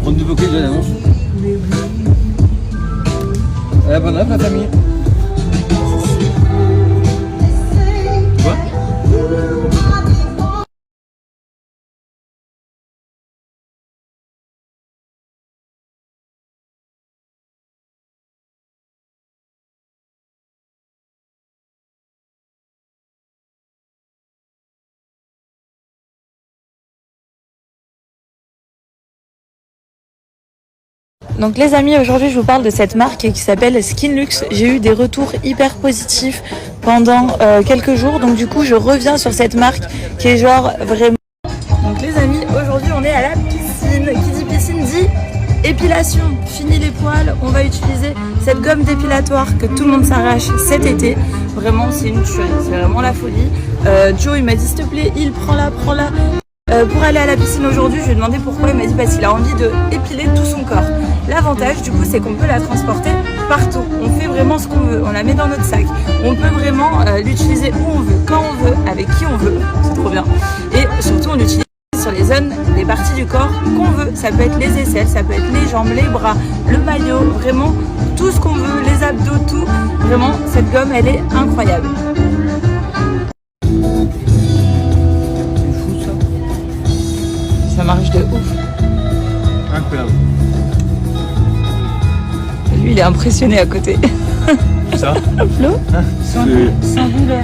On ne veut que de l'annonce. Bonne rêve la famille. Quoi? Donc les amis, aujourd'hui je vous parle de cette marque qui s'appelle Skinlux. J'ai eu des retours hyper positifs pendant quelques jours, donc du coup je reviens sur cette marque qui est genre vraiment... Donc les amis, aujourd'hui on est à la piscine. Qui dit piscine dit épilation. Fini les poils, on va utiliser cette gomme dépilatoire que tout le monde s'arrache cet été. Vraiment c'est une tuerie, c'est vraiment la folie. Joe il m'a dit s'il te plaît, prends-la. Pour aller à la piscine aujourd'hui, je lui ai demandé pourquoi. Il m'a dit parce qu'il a envie de épiler tout son corps. L'avantage du coup c'est qu'on peut la transporter partout. On fait vraiment ce qu'on veut, on la met dans notre sac. On peut vraiment l'utiliser où on veut, quand on veut, avec qui on veut. C'est trop bien. Et surtout on l'utilise sur les zones, les parties du corps qu'on veut. Ça peut être les aisselles, ça peut être les jambes, les bras, le maillot, vraiment tout ce qu'on veut, les abdos, tout. Vraiment cette gomme elle est incroyable. Ça marche de ouf. Incroyable. Lui, il est impressionné à côté. Ça Flo, sans douleur.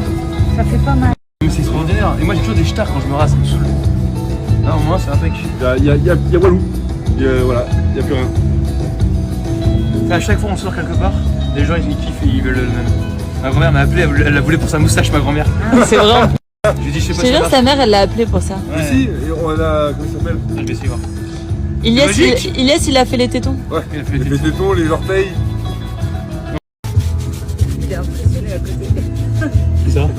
Ça fait pas mal. Mais c'est extraordinaire. Et moi j'ai toujours des stars quand je me rase, ça me saoule. Là au moins c'est impec. Il y a Walou. Voilà, il n'y a plus rien. Enfin, à chaque fois on sort quelque part, les gens ils kiffent et ils veulent le même. Ma grand-mère m'a appelé, elle la voulait pour sa moustache, ma grand-mère. C'est vrai. Je lui dis, je sais pas C'est bien, sa mère, elle l'a appelé pour ça. Ouais. Si, et on a. Comment ça s'appelle? Je vais essayer de voir. Ilyes, il a fait les tétons. Ouais, il a fait les tétons, les orteils. Il est impressionné à côté. C'est ça?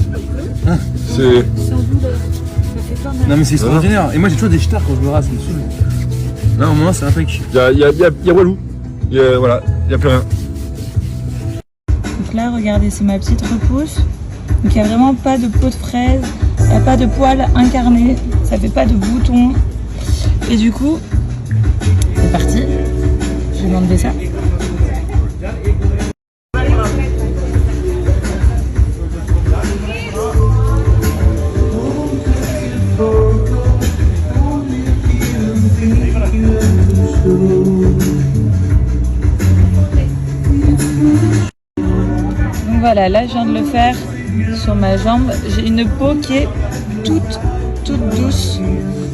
C'est. Sans douleur. Ça fait pas mal. Non, mais c'est extraordinaire. Et moi j'ai toujours des stars quand je me rase, ça me saoule. Là au moins c'est impec. Il y a Walou. Voilà, il n'y a plus rien. Donc là, regardez, c'est ma petite repousse. Donc il n'y a vraiment pas de peau de fraise, il n'y a pas de poils incarnés, ça fait pas de boutons. Et du coup, c'est parti. Je vais m'enlever ça. Donc voilà, là je viens de le faire sur ma jambe. J'ai une peau qui est toute douce.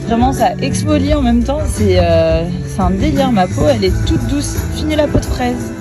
Vraiment ça exfolie en même temps, c'est un délire. Ma peau elle est toute douce. Fini la peau de fraise.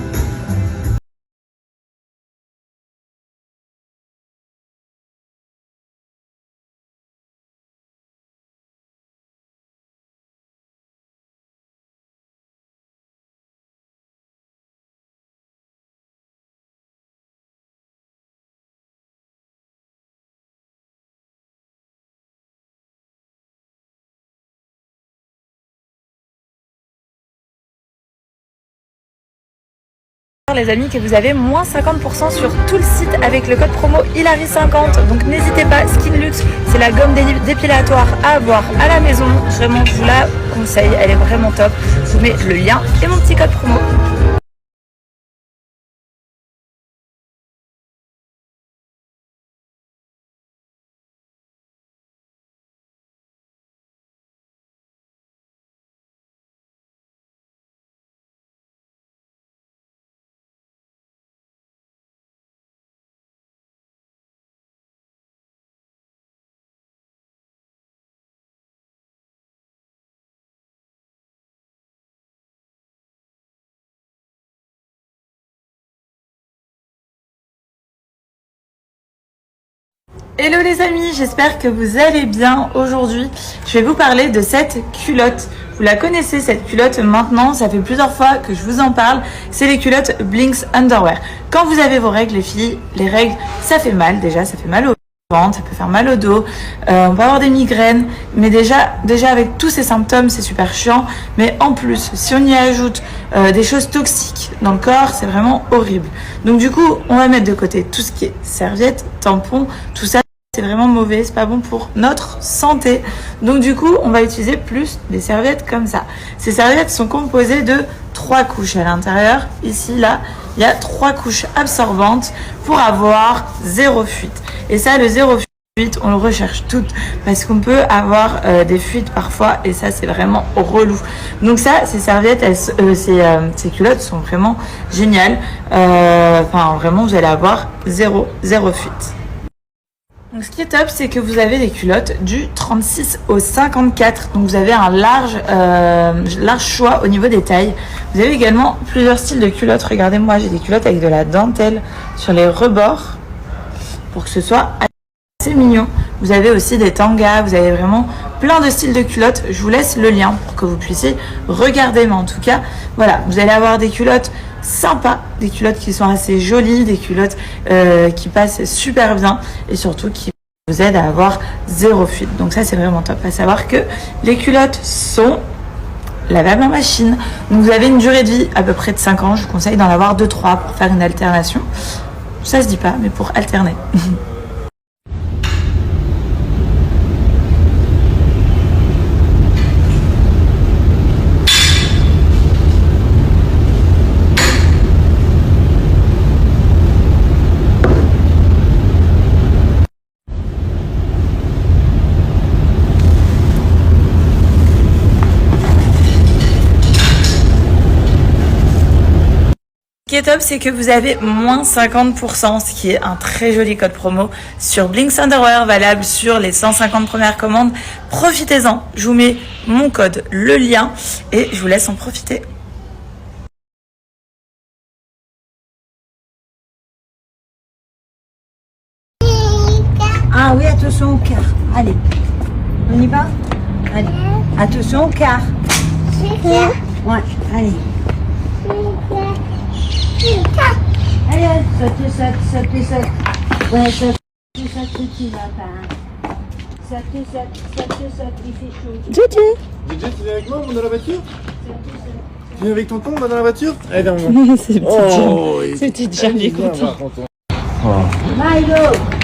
Les amis, que vous avez moins 50% sur tout le site avec le code promo Hilary50. Donc n'hésitez pas, Skinlux, c'est la gomme dépilatoire à avoir à la maison. Vraiment, je vous la conseille, elle est vraiment top. Je vous mets le lien et mon petit code promo. Hello les amis, j'espère que vous allez bien. Aujourd'hui, je vais vous parler de cette culotte. Vous la connaissez cette culotte maintenant, ça fait plusieurs fois que je vous en parle. C'est les culottes Blinks Underwear. Quand vous avez vos règles les filles, les règles ça fait mal déjà, ça fait mal au ventre, ça peut faire mal au dos, on peut avoir des migraines. Mais déjà avec tous ces symptômes c'est super chiant. Mais en plus, si on y ajoute des choses toxiques dans le corps, c'est vraiment horrible. Donc du coup, on va mettre de côté tout ce qui est serviettes, tampons, tout ça. c'est vraiment mauvais, c'est pas bon pour notre santé. Donc du coup, on va utiliser plus des serviettes comme ça. Ces serviettes sont composées de 3 couches à l'intérieur. Ici, là, il y a 3 couches absorbantes pour avoir 0 fuite. Et ça, le 0 fuite, on le recherche toutes parce qu'on peut avoir des fuites parfois et ça, c'est vraiment relou. Donc ça, ces serviettes, ces culottes sont vraiment géniales. Enfin, vraiment, vous allez avoir 0 fuite. Donc ce qui est top, c'est que vous avez des culottes du 36 au 54. Donc vous avez un large choix au niveau des tailles. Vous avez également plusieurs styles de culottes. Regardez, moi j'ai des culottes avec de la dentelle sur les rebords pour que ce soit assez mignon. Vous avez aussi des tangas, vous avez vraiment plein de styles de culottes. Je vous laisse le lien pour que vous puissiez regarder. Mais en tout cas, voilà, vous allez avoir des culottes sympas, des culottes qui sont assez jolies, des culottes qui passent super bien et surtout qui vous aident à avoir 0 fuite. Donc ça, c'est vraiment top. À savoir que les culottes sont lavables en machine. Donc vous avez une durée de vie à peu près de 5 ans. Je vous conseille d'en avoir 2-3 pour faire une alternation. Ça se dit pas, mais pour alterner. Ce qui est top, c'est que vous avez moins 50%, ce qui est un très joli code promo sur Blinks Underwear, valable sur les 150 premières commandes. Profitez-en, je vous mets mon code, le lien, et je vous laisse en profiter. Ah oui, attention au quart. Allez, on y va? Allez, attention au quart. Ouais, allez. Allez, saute. Ouais, saute, tu vas pas. Saute, il fait chaud. Gigi, tu viens avec moi, on est dans la voiture? Tu viens avec tonton, on est dans la voiture? Allez, viens, c'est petit, oh, c'est petit Jamie content. Milo.